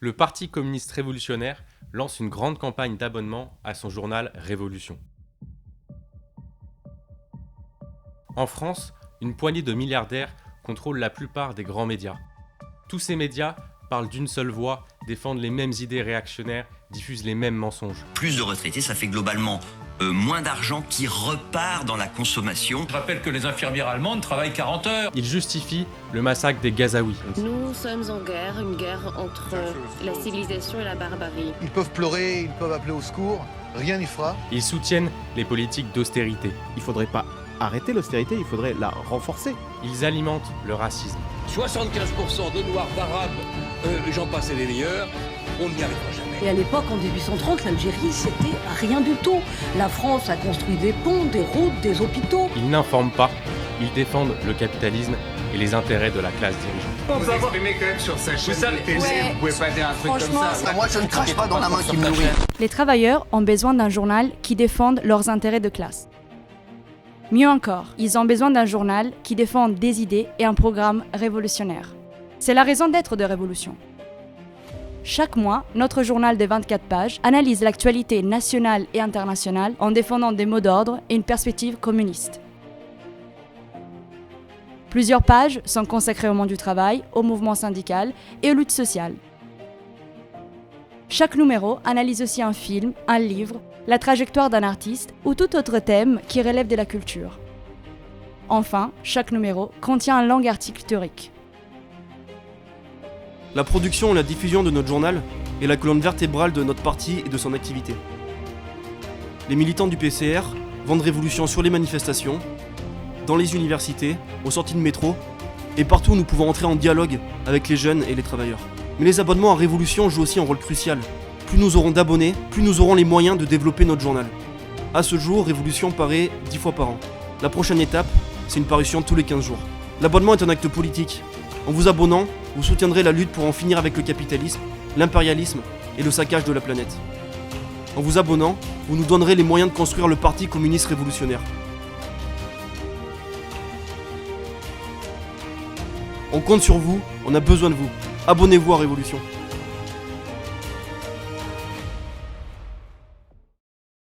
Le Parti communiste révolutionnaire lance une grande campagne d'abonnement à son journal Révolution. En France, une poignée de milliardaires contrôle la plupart des grands médias. Tous ces médias parlent d'une seule voix, défendent les mêmes idées réactionnaires, diffusent les mêmes mensonges. Plus de retraités, ça fait globalement moins d'argent qui repart dans la consommation. Je rappelle que les infirmières allemandes travaillent 40 heures. Ils justifient le massacre des Gazaouis. Nous sommes en guerre, une guerre entre la civilisation et la barbarie. Ils peuvent pleurer, ils peuvent appeler au secours, rien n'y fera. Ils soutiennent les politiques d'austérité. Il faudrait pas arrêter l'austérité, il faudrait la renforcer. Ils alimentent le racisme. 75% de noirs, d'arabes, j'en passe et les meilleurs, on n'y arrivera jamais. Et à l'époque, en 1830, l'Algérie, c'était rien du tout. La France a construit des ponts, des routes, des hôpitaux. Ils n'informent pas, ils défendent le capitalisme et les intérêts de la classe dirigeante. Vous exprimez quand même sur sa chaîne de télé, vous pouvez pas dire un truc comme ça. Moi, je ne crache pas dans la main qui me nourrit. Les travailleurs ont besoin d'un journal qui défende leurs intérêts de classe. Mieux encore, ils ont besoin d'un journal qui défende des idées et un programme révolutionnaire. C'est la raison d'être de Révolution. Chaque mois, notre journal de 24 pages analyse l'actualité nationale et internationale en défendant des mots d'ordre et une perspective communiste. Plusieurs pages sont consacrées au monde du travail, au mouvement syndical et aux luttes sociales. Chaque numéro analyse aussi un film, un livre, la trajectoire d'un artiste ou tout autre thème qui relève de la culture. Enfin, chaque numéro contient un long article théorique. La production et la diffusion de notre journal est la colonne vertébrale de notre parti et de son activité. Les militants du PCR vendent Révolution sur les manifestations, dans les universités, aux sorties de métro, et partout où nous pouvons entrer en dialogue avec les jeunes et les travailleurs. Mais les abonnements à Révolution jouent aussi un rôle crucial. Plus nous aurons d'abonnés, plus nous aurons les moyens de développer notre journal. À ce jour, Révolution paraît 10 fois par an. La prochaine étape, c'est une parution tous les 15 jours. L'abonnement est un acte politique. En vous abonnant, vous soutiendrez la lutte pour en finir avec le capitalisme, l'impérialisme et le saccage de la planète. En vous abonnant, vous nous donnerez les moyens de construire le Parti communiste révolutionnaire. On compte sur vous, on a besoin de vous. Abonnez-vous à Révolution.